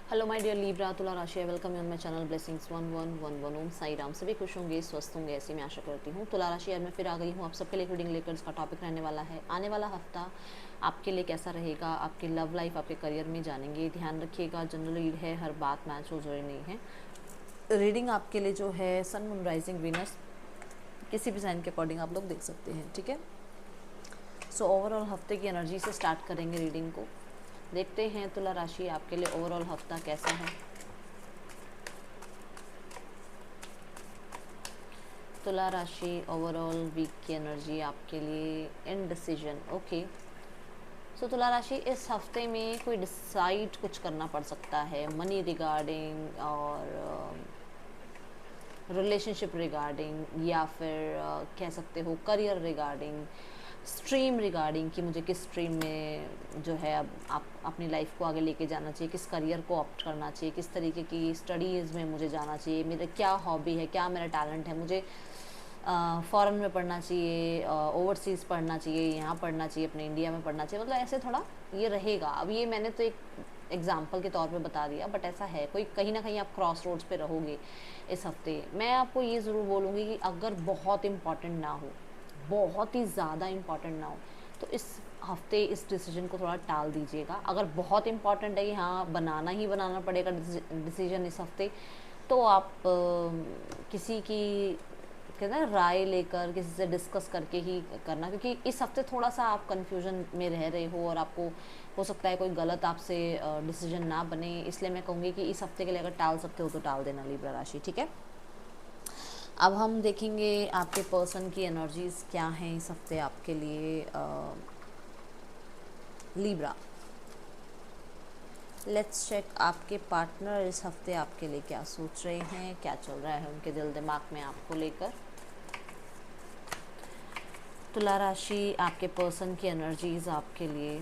Hello my dear Libra, तुला राशि है। Welcome on my channel blessings 1111 ओम साई राम। सभी खुश होंगे, स्वस्थ होंगे, ऐसी मैं आशा करती हूँ। तुला राशि आज मैं फिर आ गई हूँ आप सबके लिए रीडिंग लेकर। इसका टॉपिक रहने वाला है आने वाला हफ्ता आपके लिए कैसा रहेगा। आपकी लव लाइफ, आपके करियर में जानेंगे। ध्यान रखिएगा, जनरल रीड है, हर बात मैच हो जरूरी नहीं है। रीडिंग आपके लिए जो है सन मून राइजिंग वीनस किसी भी साइन के अकॉर्डिंग आप लोग देख सकते हैं, ठीक है। सो ओवरऑल हफ्ते की एनर्जी से स्टार्ट करेंगे रीडिंग को। देखते हैं तुला राशि आपके लिए ओवरऑल हफ्ता कैसा है। तुला राशि ओवरऑल वीक की एनर्जी आपके लिए इनडिसीजन। ओके, सो तुला राशि इस हफ्ते में कोई डिसाइड कुछ करना पड़ सकता है मनी रिगार्डिंग और रिलेशनशिप रिगार्डिंग, या फिर कह सकते हो करियर रिगार्डिंग, स्ट्रीम रिगार्डिंग कि मुझे किस स्ट्रीम में जो है अब आप अपनी लाइफ को आगे लेके जाना चाहिए, किस करियर को ऑप्ट करना चाहिए, किस तरीके की स्टडीज़ में मुझे जाना चाहिए, मेरा क्या हॉबी है, क्या मेरा टैलेंट है, मुझे फ़ॉरेन में पढ़ना चाहिए, ओवरसीज़ पढ़ना चाहिए, यहाँ पढ़ना चाहिए, अपने इंडिया में पढ़ना चाहिए। मतलब ऐसे थोड़ा ये रहेगा। अब ये मैंने तो एक एग्जाम्पल के तौर पे बता दिया, बट ऐसा है कोई कहीं ना कहीं आप क्रॉस रोड्स पे रहोगे इस हफ्ते। मैं आपको ये ज़रूर बोलूँगी कि अगर बहुत इम्पॉर्टेंट ना हो, बहुत ही ज़्यादा इम्पॉर्टेंट ना हो, तो इस हफ्ते इस डिसीजन को थोड़ा टाल दीजिएगा। अगर बहुत इम्पॉर्टेंट है कि हाँ बनाना ही बनाना पड़ेगा डिसीजन इस हफ्ते, तो आप किसी की कहते हैं राय लेकर, किसी से डिस्कस करके ही करना, क्योंकि इस हफ्ते थोड़ा सा आप कंफ्यूजन में रह रहे हो और आपको हो सकता है कोई गलत आपसे डिसीजन ना बने। इसलिए मैं कहूँगी कि इस हफ्ते के लिए अगर टाल सकते हो तो टाल देना लिब्रा राशि, ठीक है। अब हम देखेंगे आपके पर्सन की एनर्जीज क्या हैं इस हफ्ते आपके लिए लिब्रा। लेट्स चेक आपके पार्टनर इस हफ्ते आपके लिए क्या सोच रहे हैं, क्या चल रहा है उनके दिल दिमाग में आपको लेकर। तुला राशि आपके पर्सन की एनर्जीज आपके लिए।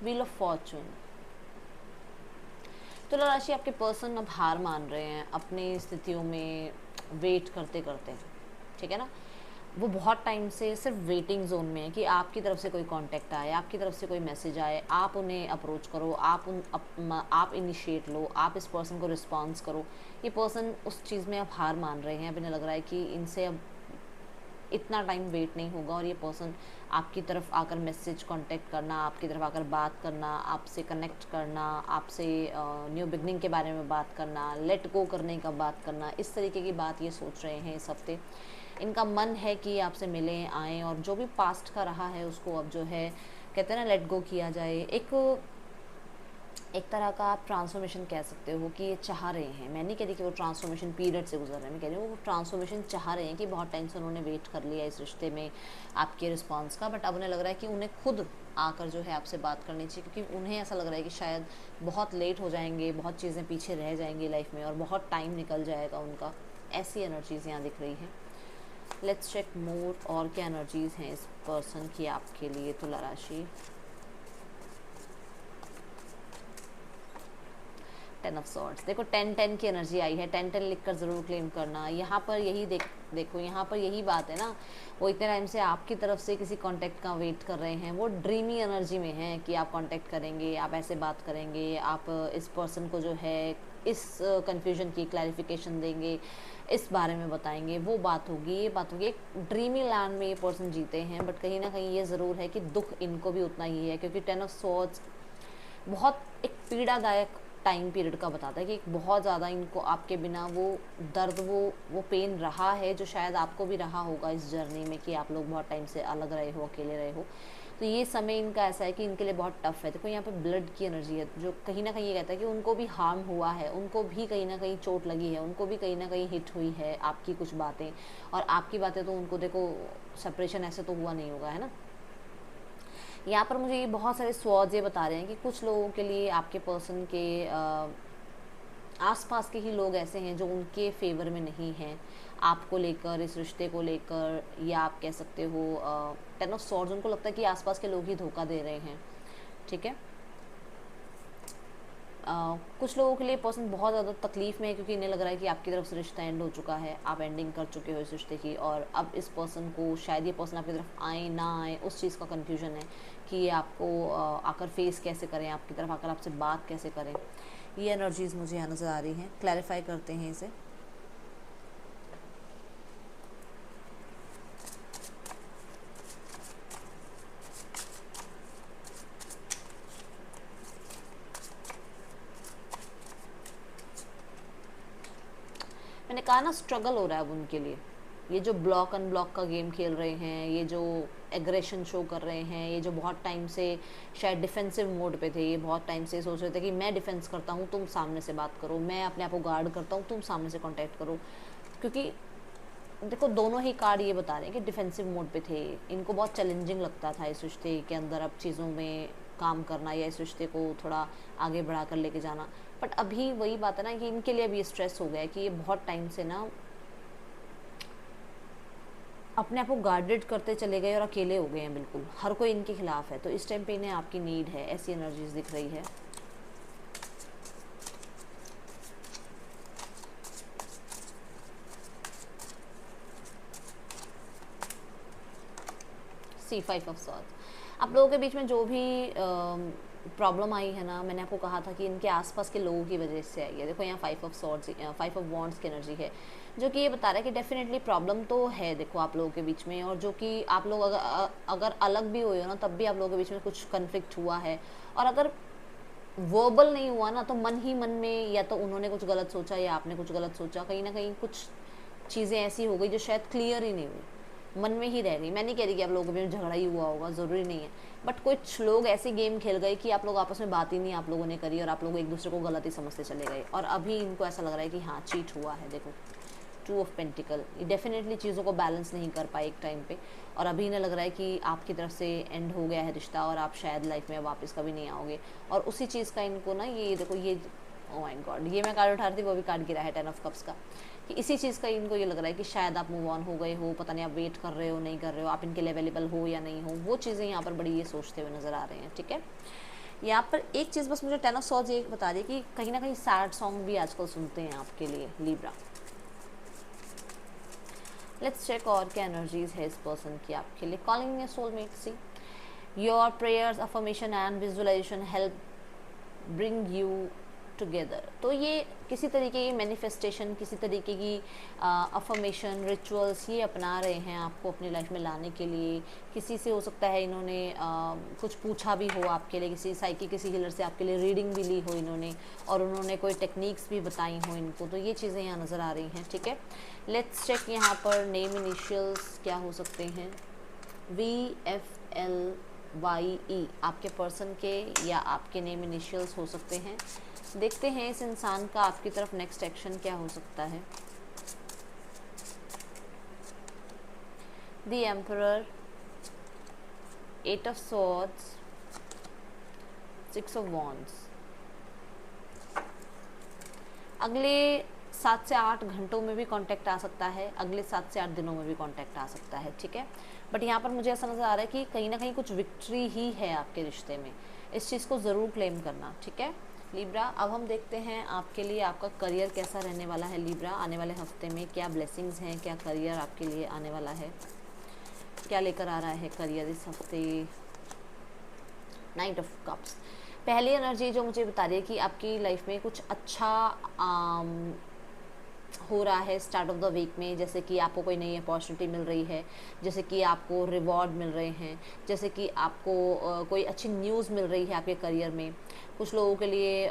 Wheel of Fortune. तुला राशि आपके पर्सन अब हार मान रहे हैं अपनी स्थितियों में वेट करते करते, ठीक है ना। वो बहुत टाइम से सिर्फ वेटिंग जोन में है कि आपकी तरफ से कोई कांटेक्ट आए, आपकी तरफ से कोई मैसेज आए, आप उन्हें अप्रोच करो, आप इनिशिएट लो, आप इस पर्सन को रिस्पॉन्स करो। ये पर्सन उस चीज़ में अब हार मान रहे हैं। अब इन्हें लग रहा है कि इनसे अब इतना टाइम वेट नहीं होगा और ये पर्सन आपकी तरफ आकर मैसेज कांटेक्ट करना, आपकी तरफ आकर बात करना, आपसे कनेक्ट करना, आपसे न्यू बिगनिंग के बारे में बात करना, लेट गो करने का बात करना, इस तरीके की बात ये सोच रहे हैं इस हफ्ते। इनका मन है कि आपसे मिलें, आएँ, और जो भी पास्ट का रहा है उसको अब जो है कहते हैं ना लेट गो किया जाए। एक तरह का आप ट्रांसफॉर्मेशन कह सकते हो कि ये चाह रहे हैं। मैं नहीं कह रही कि वो ट्रांसफॉर्मेशन पीरियड से गुजर रहे हैं, मैं कह रही हूँ वो ट्रांसफॉर्मेशन चाह रहे हैं कि बहुत टाइम से उन्होंने वेट कर लिया इस रिश्ते में आपके रिस्पांस का, बट अब उन्हें लग रहा है कि उन्हें खुद आकर जो है आपसे बात करनी चाहिए, क्योंकि उन्हें ऐसा लग रहा है कि शायद बहुत लेट हो जाएंगे, बहुत चीज़ें पीछे रह जाएंगी लाइफ में और बहुत टाइम निकल जाएगा उनका। ऐसी एनर्जीज़ यहाँ दिख रही हैं। लेट्स चेक मोर, और क्या एनर्जीज़ हैं इस पर्सन की आपके लिए तुला राशि। 10 ऑफ सॉर्ड्स। देखो 10-10 की एनर्जी आई है। 10-10 लिखकर ज़रूर क्लेम करना। यहाँ पर यही देखो यहाँ पर यही बात है ना, वो इतने टाइम से आपकी तरफ से किसी कांटेक्ट का वेट कर रहे हैं। वो ड्रीमी एनर्जी में है कि आप कांटेक्ट करेंगे, आप ऐसे बात करेंगे, आप इस पर्सन को जो है इस कन्फ्यूजन की क्लैरिफिकेशन देंगे, इस बारे में बताएंगे, वो बात होगी, ये बात होगी। एक ड्रीमी लैंड में ये पर्सन जीते हैं, बट कहीं ना कहीं ये ज़रूर है कि दुख इनको भी उतना ही है, क्योंकि 10 ऑफ सॉर्ड्स बहुत एक पीड़ादायक टाइम पीरियड का बताता है कि बहुत ज़्यादा इनको आपके बिना वो दर्द, वो पेन रहा है जो शायद आपको भी रहा होगा इस जर्नी में, कि आप लोग बहुत टाइम से अलग रहे हो, अकेले रहे हो। तो ये समय इनका ऐसा है कि इनके लिए बहुत टफ है। देखो यहाँ पे ब्लड की एनर्जी है जो कहीं ना कहीं ये कहता है कि उनको भी हार्म हुआ है, उनको भी कहीं ना कहीं चोट लगी है, उनको भी कहीं ना कहीं हिट हुई है आपकी कुछ बातें, और आपकी बातें तो उनको देखो सेपरेशन ऐसे तो हुआ नहीं होगा, है ना। यहाँ पर मुझे ये बहुत सारे स्वॉर्ड्स ये बता रहे हैं कि कुछ लोगों के लिए आपके पर्सन के आसपास के ही लोग ऐसे हैं जो उनके फेवर में नहीं हैं आपको लेकर, इस रिश्ते को लेकर, या आप कह सकते हो 10 ऑफ सॉर्ड्स, उनको लगता है कि आसपास के लोग ही धोखा दे रहे हैं, ठीक है। कुछ लोगों के लिए पर्सन बहुत ज़्यादा तकलीफ़ में है क्योंकि इन्हें लग रहा है कि आपकी तरफ से रिश्ता एंड हो चुका है, आप एंडिंग कर चुके हो इस रिश्ते की, और अब इस पर्सन को शायद ये पर्सन आपकी तरफ आए ना आए उस चीज़ का कन्फ्यूजन है कि ये आपको आकर फेस कैसे करें, आपकी तरफ आकर आपसे बात कैसे करें। ये एनर्जीज़ मुझे यहाँ नज़र आ रही हैं। क्लैरिफाई करते हैं इसे। मैंने कहा ना, स्ट्रगल हो रहा है अब उनके लिए। ये जो ब्लॉक अनब्लॉक का गेम खेल रहे हैं, ये जो एग्रेशन शो कर रहे हैं, ये जो बहुत टाइम से शायद डिफेंसिव मोड पे थे, ये बहुत टाइम से सोच रहे थे कि मैं डिफेंस करता हूँ, तुम सामने से बात करो, मैं अपने आप को गार्ड करता हूँ, तुम सामने से कांटेक्ट करो। क्योंकि देखो, दोनों ही कार्ड ये बता रहे हैं कि डिफेंसिव मोड पे थे। इनको बहुत चैलेंजिंग लगता था इस रिश्ते के अंदर अब चीज़ों में काम करना या इस रिश्ते को थोड़ा आगे बढ़ा कर लेके जाना। बट अभी वही बात है ना कि इनके लिए अभी स्ट्रेस हो गया है कि ये बहुत टाइम से ना अपने आप को गार्डेड करते चले गए और अकेले हो गए हैं बिल्कुल। हर कोई इनके खिलाफ है, तो इस टाइम पे इन्हें आपकी नीड है, ऐसी एनर्जीज दिख रही है। C5 of swords. आप लोगों के बीच में जो भी प्रॉब्लम आई है ना, मैंने आपको कहा था कि इनके आसपास के लोगों की वजह से आई है। देखो यहाँ 5 ऑफ सॉर्ड्स, 5 ऑफ वॉन्ड्स की एनर्जी है, जो कि ये बता रहा है कि डेफिनेटली प्रॉब्लम तो है देखो आप लोगों के बीच में, और जो कि आप लोग अगर अलग भी हुए हो ना, तब भी आप लोगों के बीच में कुछ कन्फ्लिक्ट हुआ है। और अगर वर्बल नहीं हुआ ना, तो मन ही मन में या तो उन्होंने कुछ गलत सोचा या आपने कुछ गलत सोचा, कहीं ना कहीं कुछ चीज़ें ऐसी हो गई जो शायद क्लियर ही नहीं हुई, मन में ही रह गई। मैं नहीं कह रही कि आप लोगों के बीच झगड़ा ही हुआ होगा, ज़रूरी नहीं है, बट कुछ लोग ऐसे गेम खेल गए कि आप लोग आपस में बात ही नहीं आप लोगों ने करी, और आप लोग एक दूसरे को गलत ही समझते चले गए, और अभी इनको ऐसा लग रहा है कि हाँ, चीट हुआ है। देखो 2 ऑफ पेंटिकल, ये डेफिनेटली चीज़ों को बैलेंस नहीं कर पाए एक टाइम पे, और अभी इन्हें लग रहा है कि आपकी तरफ से एंड हो गया है रिश्ता, और आप शायद लाइफ में वापस कभी नहीं आओगे। और उसी चीज़ का इनको ना, ये देखो, ये ओ माय गॉड, ये मैं कार्ड उठा रही थी, वो भी कार्ड गिरा है 10 ऑफ कप्स का, कि इसी चीज़ का इनको ये लग रहा है कि शायद आप मूव ऑन हो गए हो, पता नहीं आप वेट कर रहे हो नहीं कर रहे हो, आप इनके लिए अवेलेबल हो या नहीं हो, वो चीज़ें यहाँ पर बड़ी ये सोचते हुए नज़र आ रहे हैं। ठीक है, यहाँ पर एक चीज़ बस मुझे 10 ऑफ सॉर्ड्स ये बता रही है कि कहीं ना कहीं सैड सॉन्ग भी आजकल सुनते हैं आपके लिए लिब्रा। लेट्स चेक और क्या एनर्जीज है इस पर्सन की आपके लिए। Calling a soulmate, see your prayers, affirmation and visualisation help bring you together. तो ये किसी तरीके की मैनिफेस्टेशन, किसी तरीके की अफर्मेशन रिचुअल्स ये अपना रहे हैं आपको अपनी लाइफ में लाने के लिए। किसी से हो सकता है इन्होंने कुछ पूछा भी हो आपके लिए, किसी साइकिक, किसी हीलर से आपके लिए रीडिंग भी ली हो इन्होंने, और उन्होंने कोई टेक्निक्स भी बताई हो इनको, तो ये चीज़ें यहाँ नज़र आ रही हैं। ठीक है, लेट्स चेक यहाँ पर नेम इनिशियल्स क्या हो सकते हैं। VFLYE आपके पर्सन के या आपके नेम इनिशियल्स हो सकते हैं। देखते हैं इस इंसान का आपकी तरफ नेक्स्ट एक्शन क्या हो सकता है। The emperor, 8 of swords, 6 of wands. अगले 7 से 8 घंटों में भी कांटेक्ट आ सकता है, अगले 7 से 8 दिनों में भी कांटेक्ट आ सकता है। ठीक है, बट यहाँ पर मुझे ऐसा नज़र आ रहा है कि कहीं ना कहीं कुछ विक्ट्री ही है आपके रिश्ते में, इस चीज़ को ज़रूर क्लेम करना। ठीक है लिब्रा, अब हम देखते हैं आपके लिए आपका करियर कैसा रहने वाला है। लिब्रा, आने वाले हफ्ते में क्या ब्लेसिंग्स हैं, क्या करियर आपके लिए आने वाला है, क्या लेकर आ रहा है करियर इस हफ्ते। नाइट ऑफ कप्स, पहली एनर्जी जो मुझे बता रही है कि आपकी लाइफ में कुछ अच्छा हो रहा है स्टार्ट ऑफ द वीक में, जैसे कि आपको कोई नई अपॉर्चुनिटी मिल रही है, जैसे कि आपको रिवॉर्ड मिल रहे हैं, जैसे कि आपको कोई अच्छी न्यूज़ मिल रही है आपके करियर में। कुछ लोगों के लिए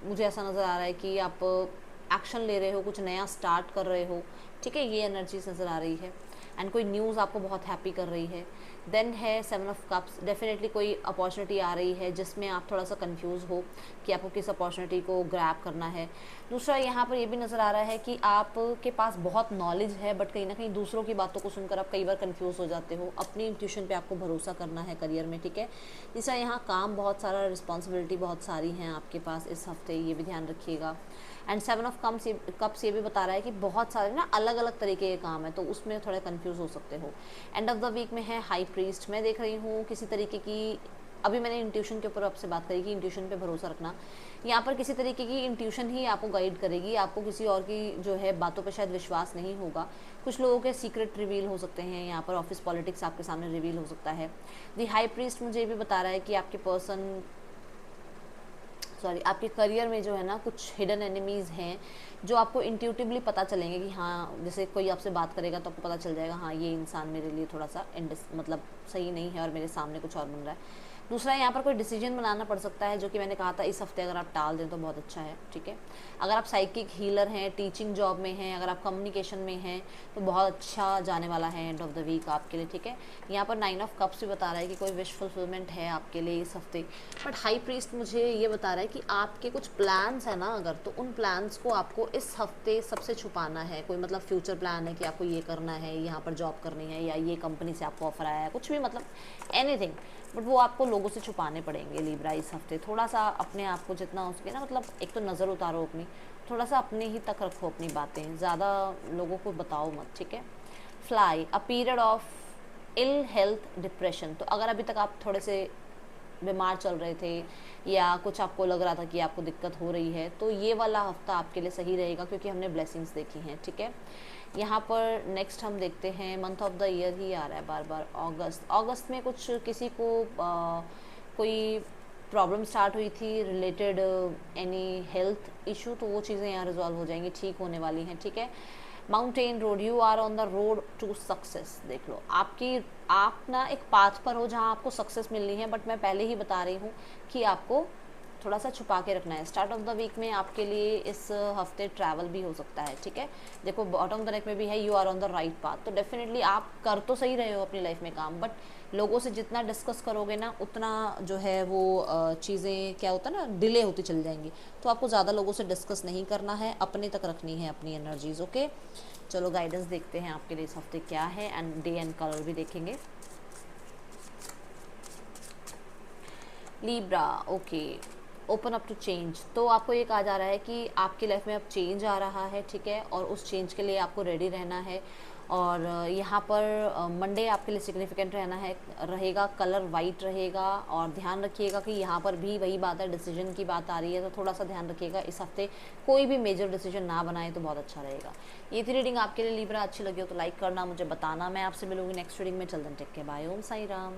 मुझे ऐसा नज़र आ रहा है कि आप एक्शन ले रहे हो, कुछ नया स्टार्ट कर रहे हो। ठीक है, ये एनर्जीज नज़र आ रही है, एंड कोई न्यूज़ आपको बहुत हैप्पी कर रही है। देन है 7 ऑफ कप्स, डेफिनेटली कोई अपॉर्चुनिटी आ रही है जिसमें आप थोड़ा सा कंफ्यूज हो कि आपको किस अपॉर्चुनिटी को ग्रैब करना है। दूसरा यहाँ पर ये भी नज़र आ रहा है कि आपके पास बहुत नॉलेज है, बट कहीं ना कहीं दूसरों की बातों को सुनकर आप कई बार कंफ्यूज हो जाते हो। अपनी इंट्यूशन पे आपको भरोसा करना है करियर में। ठीक है, तीसरा यहाँ काम बहुत सारा, रिस्पॉन्सिबिलिटी बहुत सारी हैं आपके पास इस हफ्ते, ये भी ध्यान रखिएगा। एंड 7 ऑफ कप्स ये भी बता रहा है कि बहुत सारे ना अलग अलग तरीके के काम है, तो उसमें थोड़े कंफ्यूज हो सकते हो। एंड ऑफ द वीक में है हाई प्रीस्ट, मैं देख रही हूँ किसी तरीके की अभी मैंने इंट्यूशन के ऊपर आपसे बात करी कि इंट्यूशन पे भरोसा रखना। यहाँ पर किसी तरीके की इंट्यूशन ही आपको गाइड करेगी, आपको किसी और की जो है बातों पे शायद विश्वास नहीं होगा। कुछ लोगों के सीक्रेट रिवील हो सकते हैं, यहाँ पर ऑफिस पॉलिटिक्स आपके सामने रिवील हो सकता है। दी हाई प्रीस्ट मुझे ये भी बता रहा है कि आपके पर्सन आपके करियर में जो है ना कुछ हिडन एनिमीज़ हैं जो आपको इंट्यूटिवली पता चलेंगे कि हाँ, जैसे कोई आपसे बात करेगा तो आपको पता चल जाएगा हाँ ये इंसान मेरे लिए थोड़ा सा मतलब सही नहीं है और मेरे सामने कुछ और बन रहा है। दूसरा, यहाँ पर कोई डिसीजन बनाना पड़ सकता है जो कि मैंने कहा था इस हफ्ते अगर आप टाल दें तो बहुत अच्छा है, ठीक है। अगर आप साइकिक हीलर हैं, टीचिंग जॉब में हैं, अगर आप कम्युनिकेशन में हैं तो बहुत अच्छा जाने वाला है एंड ऑफ द वीक आपके लिए, ठीक है। यहाँ पर 9 ऑफ कप्स भी बता रहा है कि कोई विश फुलफिलमेंट है आपके लिए इस हफ्ते। बट हाई प्रीस्ट मुझे ये बता रहा है कि आपके कुछ प्लान्स हैं ना अगर, तो उन प्लान्स को आपको इस हफ्ते सबसे छुपाना है। कोई मतलब फ्यूचर प्लान है कि आपको ये करना है, यहाँ पर जॉब करनी है, या ये कंपनी से आपको ऑफर आया है, कुछ भी मतलब एनीथिंग, बट वो आपको लोगों से छुपाने पड़ेंगे लिब्रा इस हफ्ते। थोड़ा सा अपने आप को जितना हो सके ना, मतलब एक तो नज़र उतारो अपनी, थोड़ा सा अपने ही तक रखो अपनी बातें, ज़्यादा लोगों को बताओ मत, ठीक है। Fly, a period of ill health depression. तो अगर अभी तक आप थोड़े से बीमार चल रहे थे या कुछ आपको लग रहा था कि आपको दिक्कत हो रही है, तो ये वाला हफ्ता आपके लिए सही रहेगा क्योंकि हमने ब्लेसिंग्स देखी हैं, ठीक है। यहाँ पर नेक्स्ट हम देखते हैं, मंथ ऑफ द ईयर ही आ रहा है बार बार, अगस्त में कुछ किसी को कोई प्रॉब्लम स्टार्ट हुई थी रिलेटेड एनी हेल्थ इशू, तो वो चीज़ें यहाँ रिजॉल्व हो जाएंगी, ठीक होने वाली हैं, ठीक है। Mountain road, you are on the road to success. देख लो आप ना एक पाथ पर हो जहाँ आपको सक्सेस मिलनी है, बट मैं पहले ही बता रही हूँ कि आपको थोड़ा सा छुपा के रखना है। स्टार्ट ऑफ द वीक में आपके लिए इस हफ्ते ट्रैवल भी हो सकता है, ठीक है। देखो बॉटम द नेक में भी है you are on the right path, तो डेफिनेटली आप कर तो सही रहे हो अपनी लाइफ में काम, बट लोगों से जितना डिस्कस करोगे ना उतना जो है वो चीज़ें क्या होता है ना, डिले होती चली जाएंगी। तो आपको ज़्यादा लोगों से डिस्कस नहीं करना है, अपने तक रखनी है अपनी एनर्जीज, ओके। चलो गाइडेंस देखते हैं आपके लिए इस हफ्ते क्या है, एंड डे एंड कलर भी देखेंगे। Libra, okay, open up to change. तो आपको ये कहा जा रहा है कि आपकी लाइफ में अब चेंज आ रहा है, ठीक है, और उस चेंज के लिए आपको रेडी रहना है। और यहाँ पर मंडे आपके लिए सिग्निफिकेंट रहेगा, कलर वाइट रहेगा। और ध्यान रखिएगा कि यहाँ पर भी वही बात है, डिसीजन की बात आ रही है, तो थोड़ा सा ध्यान रखिएगा इस हफ्ते कोई भी मेजर डिसीजन ना बनाए तो बहुत अच्छा रहेगा। ये थी रीडिंग आपके लिए लीब्रा। अच्छी लगी हो तो लाइक करना, मुझे बताना। मैं आपसे मिलूंगी नेक्स्ट रीडिंग में। चल दें, टेक केयर, बाय, ओम साई राम।